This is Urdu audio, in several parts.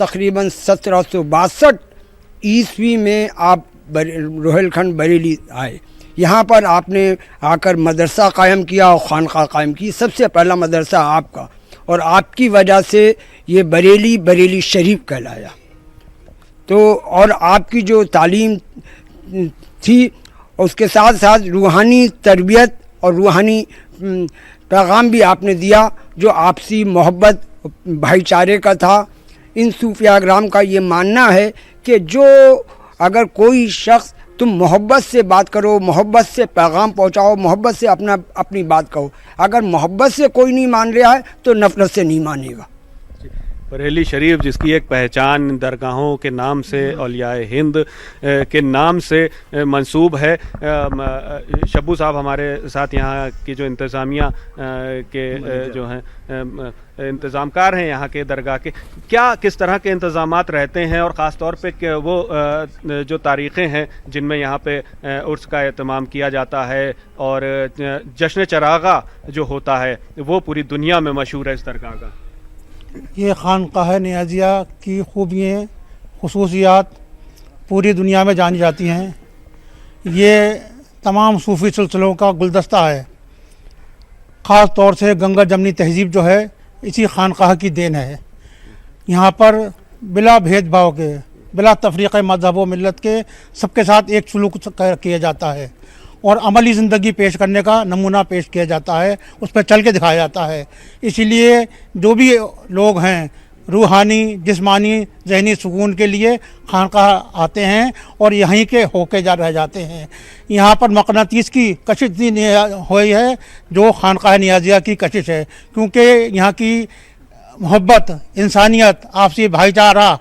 تقریباً 1762 عیسوی میں آپ روہیل کھنڈ بریلی آئے. یہاں پر آپ نے آ کر مدرسہ قائم کیا اور خانقاہ قائم کی. سب سے پہلا مدرسہ آپ کا، اور آپ کی وجہ سے یہ بریلی شریف کہلایا. تو اور آپ کی جو تعلیم تھی اس کے ساتھ ساتھ روحانی تربیت اور روحانی پیغام بھی آپ نے دیا جو آپسی محبت بھائی چارے کا تھا. ان صوفیاء کرام کا یہ ماننا ہے کہ جو اگر کوئی شخص تم محبت سے بات کرو، محبت سے پیغام پہنچاؤ، محبت سے اپنی بات کہو، اگر محبت سے کوئی نہیں مان رہا ہے تو نفرت سے نہیں مانے گا. بریلی شریف جس کی ایک پہچان درگاہوں کے نام سے، اولیاء ہند کے نام سے منسوب ہے. شبو صاحب ہمارے ساتھ یہاں کی جو انتظامیہ کے جو ہیں انتظام کار ہیں یہاں کے درگاہ کے، کیا کس طرح کے انتظامات رہتے ہیں، اور خاص طور پہ وہ جو تاریخیں ہیں جن میں یہاں پہ عرس کا اہتمام کیا جاتا ہے اور جشن چراغا جو ہوتا ہے وہ پوری دنیا میں مشہور ہے اس درگاہ کا؟ یہ خانقاہ نیازیہ کی خوبیاں، خصوصیات پوری دنیا میں جانی جاتی ہیں. یہ تمام صوفی سلسلوں کا گلدستہ ہے. خاص طور سے گنگا جمنی تہذیب جو ہے اسی خانقاہ کی دین ہے. یہاں پر بلا بھید بھاؤ کے، بلا تفریق مذہب و ملت کے سب کے ساتھ ایک سلوک کیا جاتا ہے، اور عملی زندگی پیش کرنے کا نمونہ پیش کیا جاتا ہے، اس پہ چل کے دکھایا جاتا ہے. اسی لیے جو بھی لوگ ہیں روحانی جسمانی ذہنی سکون کے لیے خانقاہ آتے ہیں اور یہیں کے ہو کے رہ جاتے ہیں. یہاں پر مقناطیس کی کشش اتنی ہوئی ہے جو خانقاہ نیازیہ کی کشش ہے، کیونکہ یہاں کی محبت، انسانیت، آپسی بھائی چارہ،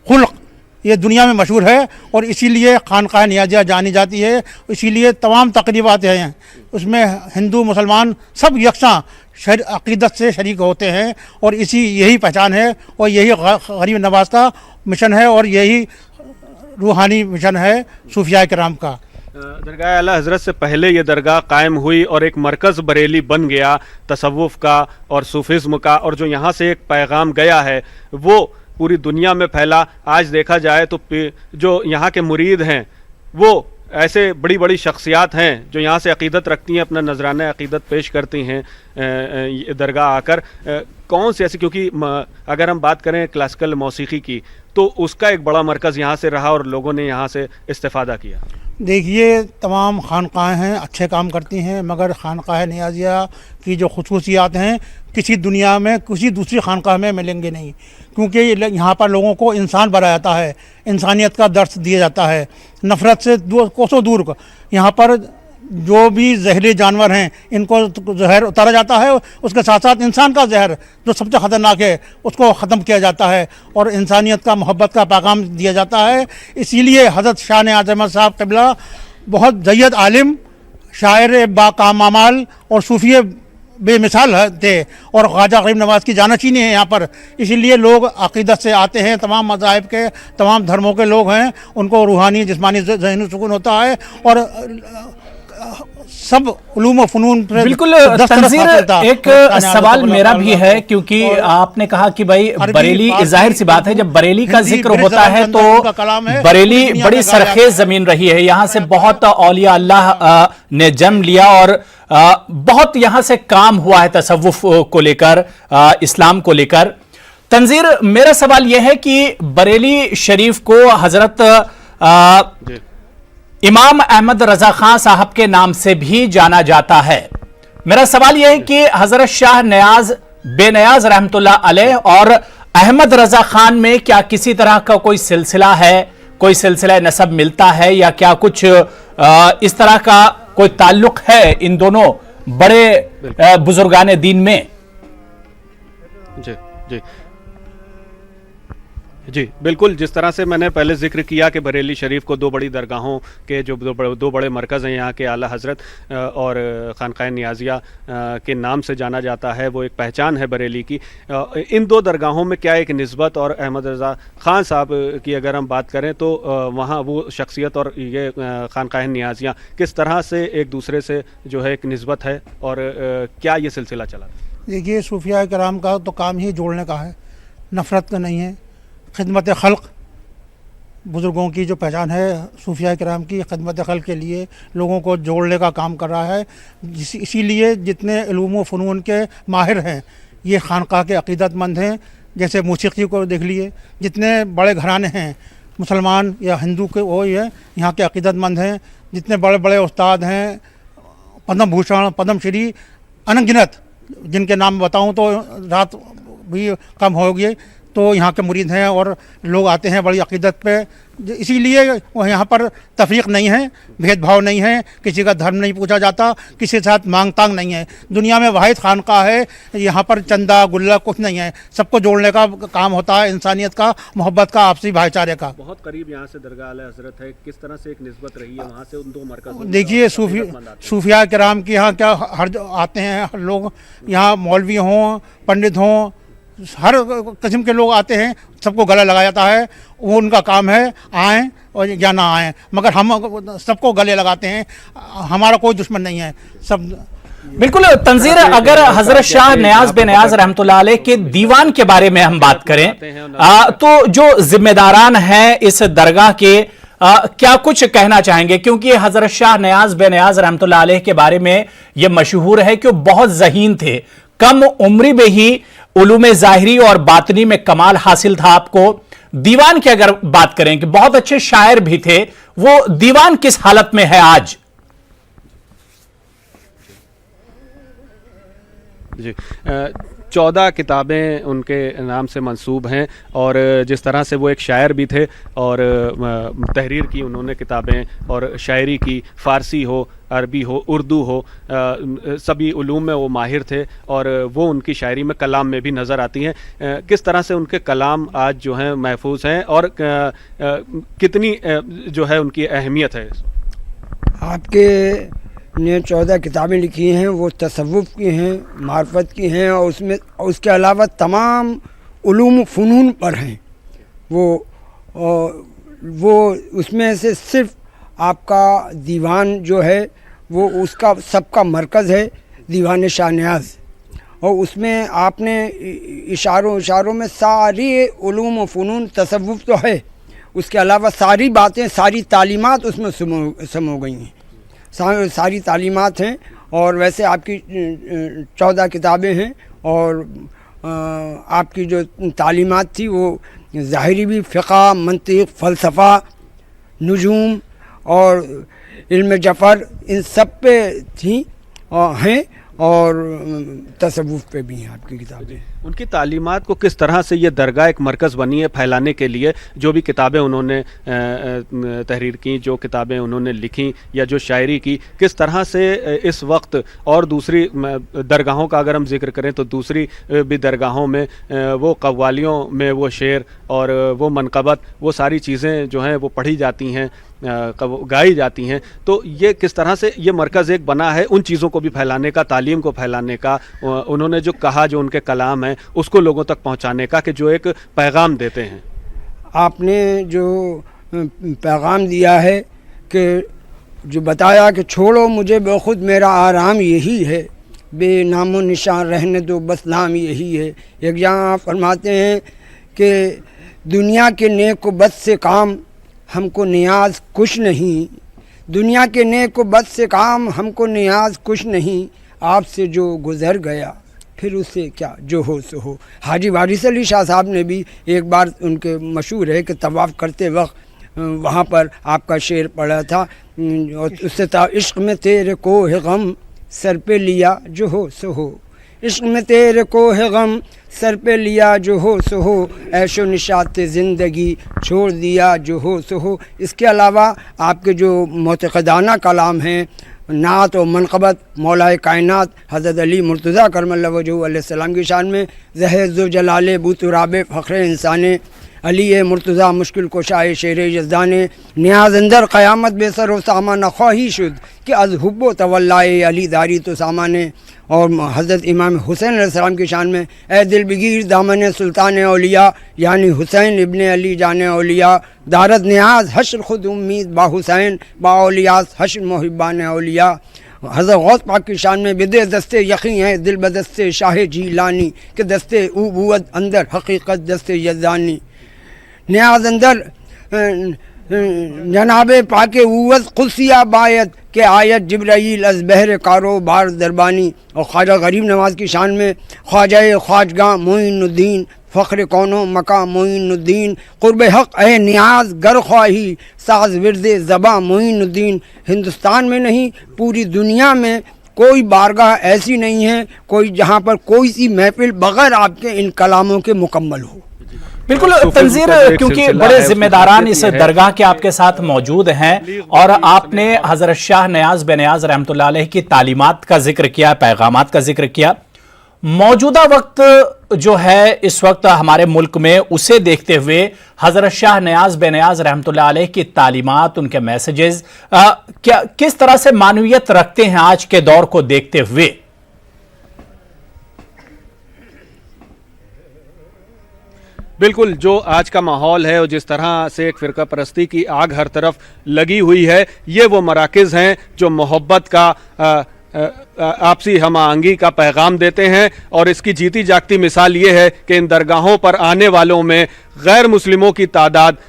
خلق یہ دنیا میں مشہور ہے، اور اسی لیے خانقاہ نیازیہ جانی جاتی ہے. اسی لیے تمام تقریبات ہیں اس میں ہندو مسلمان سب یکساں عقیدت سے شریک ہوتے ہیں، اور یہی پہچان ہے، اور یہی غریب نواز کا مشن ہے، اور یہی روحانی مشن ہے صوفیاء کرام کا. درگاہ اعلیٰ حضرت سے پہلے یہ درگاہ قائم ہوئی اور ایک مرکز بریلی بن گیا تصوف کا اور صوفزم کا، اور جو یہاں سے ایک پیغام گیا ہے وہ پوری دنیا میں پھیلا. آج دیکھا جائے تو جو یہاں کے مرید ہیں وہ ایسے بڑی بڑی شخصیات ہیں جو یہاں سے عقیدت رکھتی ہیں، اپنا نذرانہ عقیدت پیش کرتی ہیں درگاہ آ کر. کون سی ایسی، کیونکہ اگر ہم بات کریں کلاسیکل موسیقی کی تو اس کا ایک بڑا مرکز یہاں سے رہا اور لوگوں نے یہاں سے استفادہ کیا. دیکھیے تمام خانقاہیں ہیں اچھے کام کرتی ہیں، مگر خانقاہ نیازیہ کی جو خصوصیات ہیں کسی دنیا میں کسی دوسری خانقاہ میں ملیں گے نہیں، کیونکہ یہاں پر لوگوں کو انسان بنایا جاتا ہے، انسانیت کا درس دیا جاتا ہے، نفرت سے کوسوں دور. یہاں پر جو بھی زہری جانور ہیں ان کو زہر اتارا جاتا ہے، اس کے ساتھ ساتھ انسان کا زہر جو سب سے خطرناک ہے اس کو ختم کیا جاتا ہے، اور انسانیت کا محبت کا پیغام دیا جاتا ہے. اسی لیے حضرت شاہ نواز احمد صاحب قبلہ بہت جید عالم، شاعر با کام اعمال اور صوفی بے مثال تھے، اور خواجہ غریب نواز کی جانشینی ہے یہاں پر. اسی لیے لوگ عقیدت سے آتے ہیں، تمام مذاہب کے تمام دھرموں کے لوگ ہیں، ان کو روحانی جسمانی ذہنی سکون ہوتا ہے، اور سب علوم و فنون. بالکل تنظیر، ایک سوال میرا بھی ہے، کیونکہ آپ نے کہا کہ بھائی بریلی، ظاہر سی بات ہے جب بریلی کا ذکر ہوتا ہے تو بریلی بڑی سرخیز زمین رہی ہے، یہاں سے بہت اولیاء اللہ نے جنم لیا اور بہت یہاں سے کام ہوا ہے تصوف کو لے کر، اسلام کو لے کر. تنظیر، میرا سوال یہ ہے کہ بریلی شریف کو حضرت امام احمد رضا خان صاحب کے نام سے بھی جانا جاتا ہے. میرا سوال یہ ہے کہ حضرت شاہ نیاز بے نیاز رحمت اللہ علیہ اور احمد رضا خان میں کیا کسی طرح کا کوئی سلسلہ ہے، کوئی سلسلہ نسب ملتا ہے، یا کیا کچھ اس طرح کا کوئی تعلق ہے ان دونوں بڑے بزرگان دین میں؟ جی جی جی بالکل. جس طرح سے میں نے پہلے ذکر کیا کہ بریلی شریف کو دو بڑی درگاہوں کے جو دو بڑے مرکز ہیں یہاں کے اعلیٰ حضرت اور خانقاہ نیازیہ کے نام سے جانا جاتا ہے، وہ ایک پہچان ہے بریلی کی. ان دو درگاہوں میں کیا ایک نسبت، اور احمد رضا خان صاحب کی اگر ہم بات کریں تو وہاں وہ شخصیت اور یہ خانقاہ نیازیہ کس طرح سے ایک دوسرے سے جو ہے ایک نسبت ہے، اور کیا یہ سلسلہ چلا؟ دیکھیے صوفیاء کرام کا تو کام ہی جوڑنے کا ہے، نفرت کا نہیں ہے. خدمت خلق بزرگوں کی جو پہچان ہے صوفیہ کرام کی خدمت خلق کے لیے لوگوں کو جوڑنے کا کام کر رہا ہے. اسی لیے جتنے علوم و فنون کے ماہر ہیں یہ خانقاہ کے عقیدت مند ہیں. جیسے موسیقی کو دیکھ لیے, جتنے بڑے گھرانے ہیں مسلمان یا ہندو کے وہ یہاں کے عقیدت مند ہیں. جتنے بڑے بڑے استاد ہیں پدم بھوشن پدم شری ان گنت جن کے نام بتاؤں تو رات بھی کم ہوگی, تو یہاں کے مرید ہیں اور لوگ آتے ہیں بڑی عقیدت پہ. اسی لیے وہ یہاں پر تفریق نہیں ہے, بھید بھاؤ نہیں ہے, کسی کا دھرم نہیں پوچھا جاتا, کسی کے ساتھ مانگ تانگ نہیں ہے. دنیا میں واحد خانقاہ ہے, یہاں پر چندہ گلہ کچھ نہیں ہے. سب کو جوڑنے کا کام ہوتا ہے, انسانیت کا, محبت کا, آپسی بھائی چارے کا. بہت قریب یہاں سے درگاہ اعلیٰ حضرت ہے, کس طرح سے ایک نسبت رہی ہے وہاں سے ان دو مرکز؟ دیکھیے صوفیہ کرام کے یہاں کیا ہر آتے ہیں ہر لوگ, یہاں مولوی ہوں پنڈت ہوں ہر قسم کے لوگ آتے ہیں, سب کو گلے لگایا جاتا ہے. وہ ان کا کام ہے, آئیں اور یا نہ آئیں, مگر ہم سب کو گلے لگاتے ہیں. ہمارا کوئی دشمن نہیں ہے, سب بالکل. تنظیر اگر حضرت شاہ نیاز بے نیاز رحمۃ اللہ علیہ کے دیوان کے بارے میں ہم بات کریں تو جو ذمہ داران ہیں اس درگاہ کے کیا کچھ کہنا چاہیں گے؟ کیونکہ حضرت شاہ نیاز بے نیاز رحمۃ اللہ علیہ کے بارے میں یہ مشہور ہے کہ وہ بہت ذہین تھے, کم عمری میں ہی علوم ظاہری اور باطنی میں کمال حاصل تھا آپ کو. دیوان کی اگر بات کریں کہ بہت اچھے شاعر بھی تھے, وہ دیوان کس حالت میں ہے آج؟ جی 14 کتابیں ان کے نام سے منسوب ہیں, اور جس طرح سے وہ ایک شاعر بھی تھے اور تحریر کی انہوں نے کتابیں اور شاعری کی, فارسی ہو عربی ہو اردو ہو, سبھی علوم میں وہ ماہر تھے اور وہ ان کی شاعری میں کلام میں بھی نظر آتی ہیں. کس طرح سے ان کے کلام آج جو ہیں محفوظ ہیں اور کتنی جو ہے ان کی اہمیت ہے؟ آپ کے نے 14 کتابیں لکھی ہیں, وہ تصوف کی ہیں, معرفت کی ہیں, اور اس کے علاوہ تمام علوم و فنون پر ہیں. وہ اس میں سے صرف آپ کا دیوان جو ہے وہ اس کا سب کا مرکز ہے, دیوان شاہ نیاز. اور اس میں آپ نے اشاروں میں ساری علوم و فنون, تصوف تو ہے, اس کے علاوہ ساری باتیں, ساری تعلیمات اس میں سمو گئی ہیں, ساری تعلیمات ہیں. اور ویسے آپ کی 14 کتابیں ہیں, اور آپ کی جو تعلیمات تھی وہ ظاہری بھی, فقہ, منطق, فلسفہ, نجوم اور علم جفر, ان سب پہ تھیں اور ہیں, اور تصوف پہ بھی ہیں آپ کی کتابیں. ان کی تعلیمات کو کس طرح سے یہ درگاہ ایک مرکز بنی ہے پھیلانے کے لیے؟ جو بھی کتابیں انہوں نے تحریر کی, جو کتابیں انہوں نے لکھی یا جو شاعری کی, کس طرح سے اس وقت اور دوسری درگاہوں کا اگر ہم ذکر کریں تو دوسری بھی درگاہوں میں وہ قوالیوں میں وہ شعر اور وہ منقبت, وہ ساری چیزیں جو ہیں وہ پڑھی جاتی ہیں, گائی جاتی ہیں. تو یہ کس طرح سے یہ مرکز ایک بنا ہے ان چیزوں کو بھی پھیلانے کا, تعلیم کو پھیلانے کا, انہوں نے جو کہا, جو ان کے کلام ہیں اس کو لوگوں تک پہنچانے کا, کہ جو ایک پیغام دیتے ہیں. آپ نے جو پیغام دیا ہے کہ جو بتایا کہ چھوڑو مجھے بخود میرا آرام یہی ہے, بے نام و نشان رہنے دو بس نام یہی ہے. ایک جہاں فرماتے ہیں کہ دنیا کے نیک و بد سے کام ہم کو نیاز کچھ نہیں, دنیا کے نیک و بد سے کام ہم کو نیاز کچھ نہیں, آپ سے جو گزر گیا پھر اس سے کیا, جو ہو سو ہو. حاجی وارث علی شاہ صاحب نے بھی ایک بار, ان کے مشہور ہے کہ طواف کرتے وقت وہاں پر آپ کا شعر پڑھا تھا, اور اس سے تھا عشق میں تیرے کوہ غم سر پہ لیا جو ہو سو ہو, عشق میں تیرے کوہ غم سر پہ لیا جو ہو سو ہو, عیش و نشاط زندگی چھوڑ دیا جو ہو سو ہو. اس کے علاوہ آپ کے جو معتقدانہ کلام ہیں, نعت و منقبت مولا کائنات حضرت علی مرتضیٰ کرم اللہ وجہہ علیہ السلام کی شان میں, زہر ذو جلال بو تراب فخر انسان, علی مرتضیٰ مشکل کشائے شیر یزدان, نیاز اندر قیامت بے سر و سامان خواہی شد کہ از حب و تولائے علی داری تو سامان. اور حضرت امام حسین علیہ السلام کی شان میں, اے دل بگیر دامن سلطان اولیاء, یعنی حسین ابن علی جان اولیاء, دارت نیاز حشر خود امید با حسین, با اولیاء حشر محبان اولیاء. حضرت غوث پاک کی شان میں بدے دستے یقین ہے دل بدستے شاہ جیلانی, کہ دستے ابوت اندر حقیقت دستے یزدانی. نیاز اندر جناب پاک اوت قدسیہ بایت کہ آیت جبرائیل از بحر کاروبار دربانی. اور خواجہ غریب نواز کی شان میں خواجہ خواجگاں معین الدین فخر کونو مقام معین الدین قرب حق اے نیاز گر خواہی ساز ورد زباں معین الدین. ہندوستان میں نہیں پوری دنیا میں کوئی بارگاہ ایسی نہیں ہے کوئی جہاں پر کوئی سی محفل بغیر آپ کے ان کلاموں کے مکمل ہو. بالکل تنظیر، کیونکہ بڑے ذمہ داران اس درگاہ کے آپ کے ساتھ موجود ہیں اور آپ نے حضرت شاہ نیاز بے نیاز رحمۃ اللہ علیہ کی تعلیمات کا ذکر کیا، پیغامات کا ذکر کیا. موجودہ وقت جو ہے اس وقت ہمارے ملک میں، اسے دیکھتے ہوئے حضرت شاہ نیاز بے نیاز رحمۃ اللہ علیہ کی تعلیمات، ان کے میسیجز کس طرح سے معنویت رکھتے ہیں آج کے دور کو دیکھتے ہوئے؟ بالکل، جو آج کا ماحول ہے اور جس طرح سے ایک فرقہ پرستی کی آگ ہر طرف لگی ہوئی ہے، یہ وہ مراکز ہیں جو محبت کا آپسی ہم آہنگی کا پیغام دیتے ہیں. اور اس کی جیتی جاگتی مثال یہ ہے کہ ان درگاہوں پر آنے والوں میں غیر مسلموں کی تعداد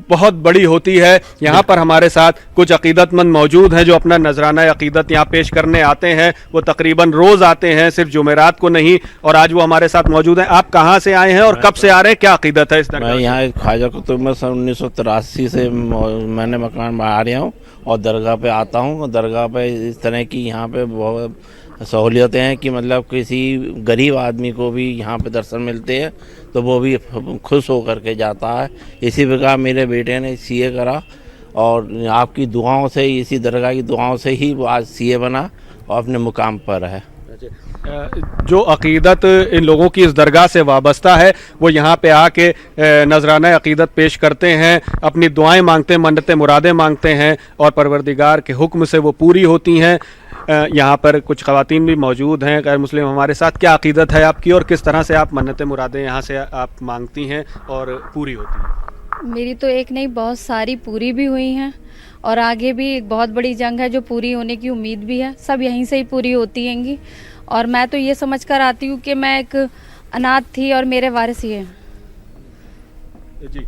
بہت بڑی ہوتی ہے. یہاں پر ہمارے ساتھ کچھ عقیدت مند موجود ہیں جو اپنا نذرانہ عقیدت یہاں پیش کرنے آتے ہیں. وہ تقریباً روز آتے ہیں، صرف جمعرات کو نہیں. اور آج وہ ہمارے ساتھ موجود ہیں. آپ کہاں سے آئے ہیں اور کب سے آ رہے ہیں؟ کیا عقیدت ہے اس درگاہ؟ میں یہاں خواجہ قطب میں سن 1983 سے میں نے مکان میں آ رہا ہوں اور درگاہ پہ آتا ہوں. درگاہ پہ اس طرح کی یہاں پہ بہت سہولیتیں ہیں کہ مطلب کسی غریب آدمی کو بھی یہاں پہ درشن ملتے ہیں تو وہ بھی خوش ہو کر کے جاتا ہے. اسی پرکار میرے بیٹے نے سی اے کرا اور آپ کی دعاؤں سے، اسی درگاہ کی دعاؤں سے ہی وہ آج سی اے بنا اور اپنے مقام پر ہے. جو عقیدت ان لوگوں کی اس درگاہ سے وابستہ ہے وہ یہاں پہ آ کے نذرانہ عقیدت پیش کرتے ہیں، اپنی دعائیں مانگتے ہیں، منتیں مرادیں مانگتے ہیں اور پروردگار کے حکم سے وہ پوری ہوتی ہیں. یہاں پر کچھ خواتین بھی موجود ہیں غیر مسلم ہمارے ساتھ. کیا عقیدت ہے آپ کی اور کس طرح سے آپ منتیں مرادیں یہاں سے آپ مانگتی ہیں اور پوری ہوتی ہیں؟ میری تو ایک نہیں، بہت ساری پوری بھی ہوئی ہیں اور آگے بھی ایک بہت بڑی جنگ ہے جو پوری ہونے کی امید بھی ہے. سب یہیں سے ہی پوری ہوتی ہیں گی. اور میں تو یہ سمجھ کر آتی ہوں کہ میں ایک اناتھ تھی اور میرے وارث یہ ہیں. جی،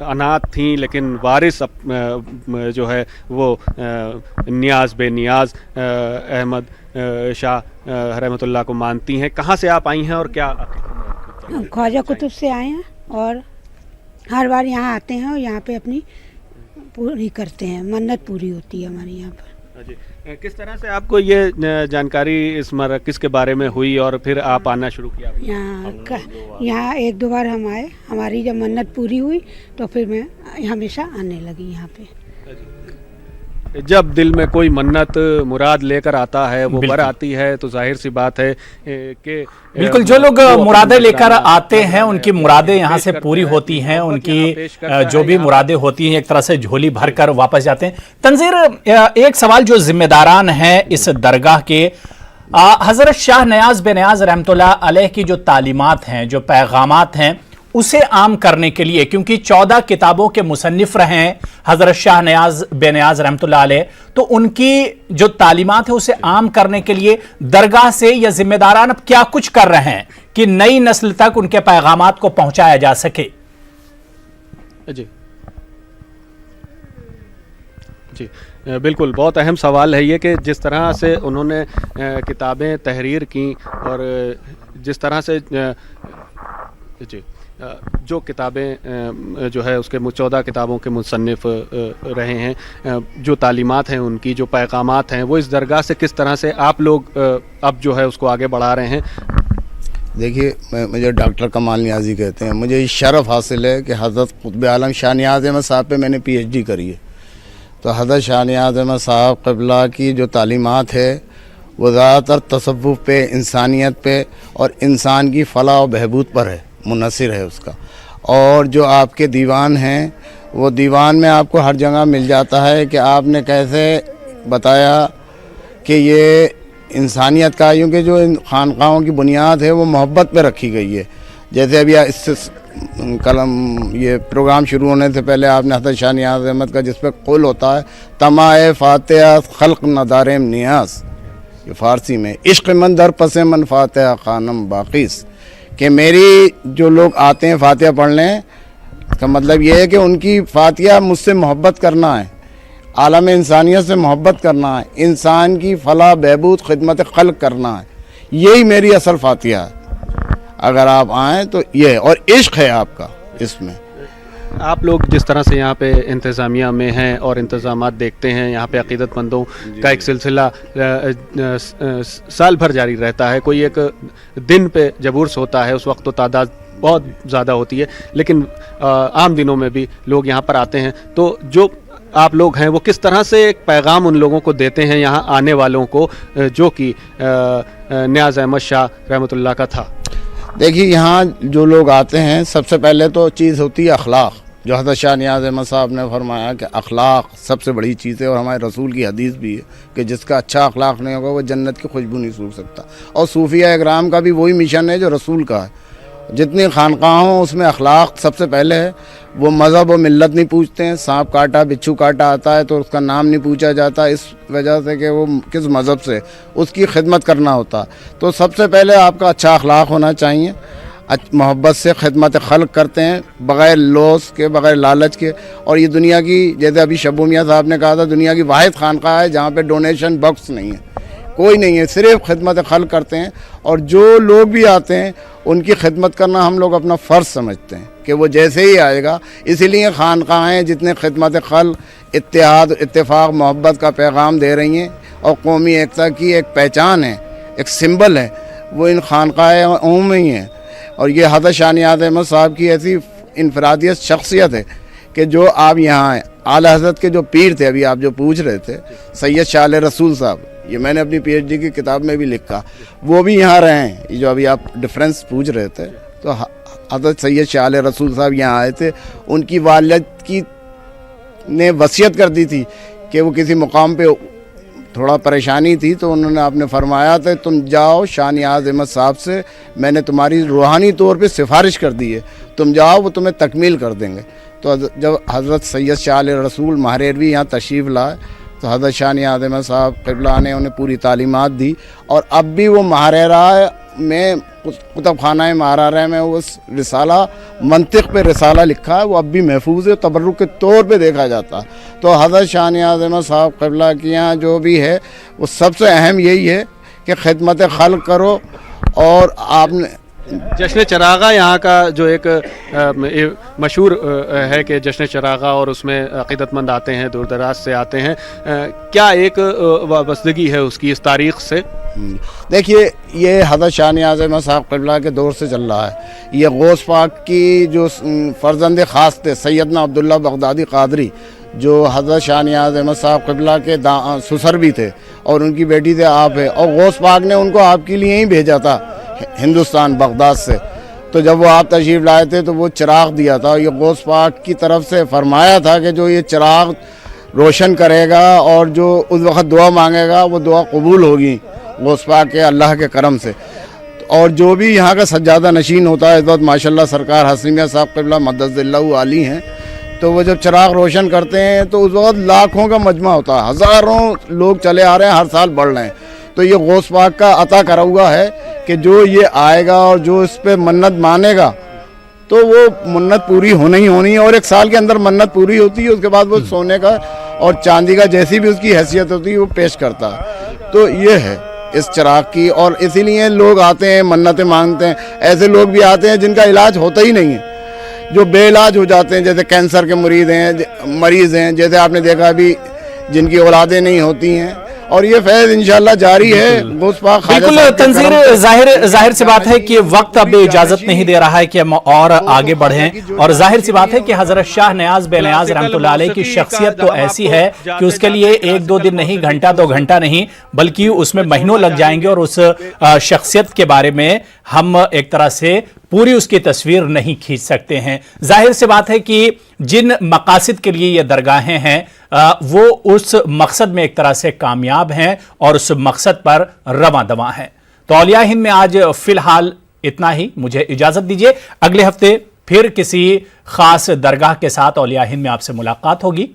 اناتھ تھیں لیکن وارث جو ہے وہ نیاز بے نیاز احمد شاہ رحمۃ اللہ کو مانتی ہیں. کہاں سے آپ آئی ہیں اور کیا؟ خواجہ قطب سے آئے ہیں اور ہر بار یہاں آتے ہیں اور یہاں پہ اپنی پوری کرتے ہیں، منت پوری ہوتی ہے ہمارے یہاں پر. جی، کس طرح سے آپ کو یہ جانکاری اس مراکز کے بارے میں ہوئی اور پھر آپ آنا شروع کیا؟ یہاں ایک دو بار ہم آئے، ہماری جب منت پوری ہوئی تو پھر میں ہمیشہ آنے لگی یہاں پہ. جب دل میں کوئی منت مراد لے کر آتا ہے وہ بر آتی ہے تو ظاہر سی بات ہے کہ بالکل جو لوگ مرادیں لے کر آتے ہیں ان کی مرادیں یہاں سے پوری ہوتی ہیں. ان کی جو بھی مرادیں ہوتی ہیں ایک طرح سے جھولی بھر کر واپس جاتے ہیں. تنظیر، ایک سوال جو ذمہ داران ہیں اس درگاہ کے، حضرت شاہ نیاز بے نیاز رحمۃ اللہ علیہ کی جو تعلیمات ہیں، جو پیغامات ہیں، اسے عام کرنے کے لیے، کیونکہ 14 کتابوں کے مصنف رہے ہیں حضرت شاہ نیاز بے نیاز رحمۃ اللہ علیہ، تو ان کی جو تعلیمات ہے اسے عام کرنے کے لیے درگاہ سے یا ذمہ داران اب کیا کچھ کر رہے ہیں کہ نئی نسل تک ان کے پیغامات کو پہنچایا جا سکے؟ جی جی بالکل، بہت اہم سوال ہے یہ کہ جس طرح سے انہوں نے کتابیں تحریر کی اور جس طرح سے جی جو کتابیں جو ہے اس کے 14 کتابوں کے مصنف رہے ہیں، جو تعلیمات ہیں ان کی، جو پیغامات ہیں، وہ اس درگاہ سے کس طرح سے آپ لوگ اب جو ہے اس کو آگے بڑھا رہے ہیں؟ دیکھیے، مجھے ڈاکٹر کمال نیازی کہتے ہیں. مجھے یہ شرف حاصل ہے کہ حضرت قطب عالم شاہ نیاز احمد صاحب پہ میں نے پی ایچ ڈی کری ہے. تو حضرت شاہ نیاز احمد صاحب قبلہ کی جو تعلیمات ہے وہ زیادہ تر تصوف پہ، انسانیت پہ اور انسان کی فلاح و بہبود پر ہے، منحصر ہے اس کا. اور جو آپ کے دیوان ہیں وہ دیوان میں آپ کو ہر جگہ مل جاتا ہے کہ آپ نے کیسے بتایا کہ یہ انسانیت کا، کیونکہ جو خانقاہوں کی بنیاد ہے وہ محبت پہ رکھی گئی ہے. جیسے ابھی اس سے یہ پروگرام شروع ہونے سے پہلے آپ نے حضرت شاہ نیاز احمد کا جس پہ قول ہوتا ہے تمائے فاتحہ خلق ندارم نیاز، یہ فارسی میں، عشق من در پس من فاتحہ خانم باقیس، کہ میری جو لوگ آتے ہیں فاتحہ پڑھنے کا مطلب یہ ہے کہ ان کی فاتحہ مجھ سے محبت کرنا ہے، عالم انسانیت سے محبت کرنا ہے، انسان کی فلاح بہبود خدمت خلق کرنا ہے، یہی میری اصل فاتحہ ہے۔ اگر آپ آئیں تو یہ ہے، اور عشق ہے آپ کا اس میں۔ آپ لوگ جس طرح سے یہاں پہ انتظامیہ میں ہیں اور انتظامات دیکھتے ہیں، یہاں پہ عقیدت مندوں کا ایک سلسلہ سال بھر جاری رہتا ہے، کوئی ایک دن پہ جب عرس ہوتا ہے اس وقت تو تعداد بہت زیادہ ہوتی ہے، لیکن عام دنوں میں بھی لوگ یہاں پر آتے ہیں، تو جو آپ لوگ ہیں وہ کس طرح سے ایک پیغام ان لوگوں کو دیتے ہیں یہاں آنے والوں کو، جو کہ نیاز احمد شاہ رحمۃ اللہ کا تھا؟ دیکھیے یہاں جو لوگ آتے ہیں سب سے پہلے تو چیز ہوتی ہے اخلاق، جو حضرت شاہ نیاز احمد صاحب نے فرمایا کہ اخلاق سب سے بڑی چیز ہے، اور ہمارے رسول کی حدیث بھی ہے کہ جس کا اچھا اخلاق نہیں ہوگا وہ جنت کی خوشبو نہیں سونگھ سکتا، اور صوفیہ اکرام کا بھی وہی مشن ہے جو رسول کا ہے۔ جتنی خانقاہیں ہوں اس میں اخلاق سب سے پہلے ہے، وہ مذہب و ملت نہیں پوچھتے ہیں، سانپ کاٹا بچھو کاٹا آتا ہے تو اس کا نام نہیں پوچھا جاتا، اس وجہ سے کہ وہ کس مذہب سے، اس کی خدمت کرنا ہوتا۔ تو سب سے پہلے آپ کا اچھا اخلاق ہونا چاہیے، محبت سے خدمت خلق کرتے ہیں بغیر لوس کے، بغیر لالچ کے، اور یہ دنیا کی، جیسے ابھی شبو میاں صاحب نے کہا تھا، دنیا کی واحد خانقاہ ہے جہاں پہ ڈونیشن باکس نہیں ہے، کوئی نہیں ہے، صرف خدمت خلق کرتے ہیں، اور جو لوگ بھی آتے ہیں ان کی خدمت کرنا ہم لوگ اپنا فرض سمجھتے ہیں کہ وہ جیسے ہی آئے گا۔ اسی لیے خانقاہیں جتنے خدمت خلق، اتحاد، اتفاق، محبت کا پیغام دے رہی ہیں، اور قومی ایکتا کی ایک پہچان ہے، ایک سمبل ہے، وہ ان خانقاہیں میں ہی ہیں۔ اور یہ حضرت شاہ نیاز احمد صاحب کی ایسی انفرادیت شخصیت ہے کہ جو آپ یہاں آئیں، اعلی حضرت کے جو پیر تھے، ابھی آپ جو پوچھ رہے تھے، سید شاہ علیہ رسول صاحب، یہ میں نے اپنی پی ایچ ڈی کی کتاب میں بھی لکھا، وہ بھی یہاں رہے ہیں۔ یہ جو ابھی آپ ڈفرینس پوچھ رہے تھے، تو حضرت سید شاہ علیہ رسول صاحب یہاں آئے تھے، ان کی والد کی نے وصیت کر دی تھی کہ وہ کسی مقام پہ تھوڑا پریشانی تھی، تو انہوں نے آپ نے فرمایا تھا تم جاؤ شاہ نیاز احمد صاحب سے، میں نے تمہاری روحانی طور پہ سفارش کر دی ہے، تم جاؤ وہ تمہیں تکمیل کر دیں گے۔ تو جب حضرت سید شاہ علیہ رسول مہریروی یہاں تشریف لائے تو حضرت شاہ نیاز احمد صاحب قبلہ نے انہیں پوری تعلیمات دی، اور اب بھی وہ مہریرہ میں، کتب خانہ مہریرہ میں اس رسالہ منطق پہ رسالہ لکھا ہے، وہ اب بھی محفوظ ہے، تبرک کے طور پہ دیکھا جاتا ہے۔ تو حضرت شاہ نیاز احمد صاحب قبلہ کی یہاں جو بھی ہے وہ سب سے اہم یہی ہے کہ خدمت خلق کرو، اور آپ نے جشن چراغا یہاں کا جو ایک مشہور ہے کہ جشن چراغا، اور اس میں عقیدت مند آتے ہیں، دور دراز سے آتے ہیں، کیا ایک وابستگی ہے اس کی اس تاریخ سے؟ دیکھیے یہ حضرت شاہ نیاز احمد صاحب قبلہ کے دور سے چل رہا ہے، یہ غوث پاک کی جو فرزند خاص تھے سیدنا عبداللہ بغدادی قادری، جو حضرت شاہ نیاز احمد صاحب قبلہ کے سسر بھی تھے، اور ان کی بیٹی تھے آپ ہے، اور غوث پاک نے ان کو آپ کے لیے ہی بھیجا تھا ہندوستان بغداد سے۔ تو جب وہ آپ تشریف لائے تھے تو وہ چراغ دیا تھا، یہ غوث پاک کی طرف سے فرمایا تھا کہ جو یہ چراغ روشن کرے گا اور جو اس وقت دعا مانگے گا وہ دعا قبول ہوگی غوث پاک کے اللہ کے کرم سے۔ اور جو بھی یہاں کا سجادہ نشین ہوتا ہے اس وقت ماشاءاللہ سرکار حسین میاں صاحب قبلہ مدد اللہ علی ہیں، تو وہ جب چراغ روشن کرتے ہیں تو اس وقت لاکھوں کا مجمع ہوتا ہے، ہزاروں لوگ چلے آ رہے ہیں، ہر سال بڑھ رہے ہیں۔ تو یہ غوث پاک کا عطا کرا ہوا ہے کہ جو یہ آئے گا اور جو اس پہ منت مانے گا تو وہ منت پوری ہونی ہی ہونی ہے، اور ایک سال کے اندر منت پوری ہوتی ہے، اس کے بعد وہ سونے کا اور چاندی کا جیسی بھی اس کی حیثیت ہوتی ہے وہ پیش کرتا ہے۔ تو یہ ہے اس چراغ کی، اور اسی لیے لوگ آتے ہیں منتیں مانگتے ہیں۔ ایسے لوگ بھی آتے ہیں جن کا علاج ہوتا ہی نہیں ہے، جو بے علاج ہو جاتے ہیں، جیسے کینسر کے مریض ہیں، جیسے آپ نے دیکھا ابھی جن کی اولادیں نہیں ہوتی ہیں، اور یہ فیض انشاءاللہ جاری ہے۔ بالکل تنظیر، ظاہر سی بات ہے کہ وقت اب اجازت نہیں دے رہا ہے کہ ہم اور آگے بڑھیں، اور ظاہر سی بات ہے کہ حضرت شاہ نیاز بے نیاز رحمۃ اللہ علیہ کی شخصیت تو ایسی ہے کہ اس کے لیے ایک دو دن نہیں، گھنٹہ دو گھنٹہ نہیں، بلکہ اس میں مہینوں لگ جائیں گے، اور اس شخصیت کے بارے میں ہم ایک طرح سے پوری اس کی تصویر نہیں کھینچ سکتے ہیں۔ ظاہر سی بات ہے کہ جن مقاصد کے لیے یہ درگاہیں ہیں وہ اس مقصد میں ایک طرح سے کامیاب ہیں اور اس مقصد پر رواں دواں ہیں۔ تو اولیاء ہند میں آج فی الحال اتنا ہی، مجھے اجازت دیجیے، اگلے ہفتے پھر کسی خاص درگاہ کے ساتھ اولیاء ہند میں آپ سے ملاقات ہوگی۔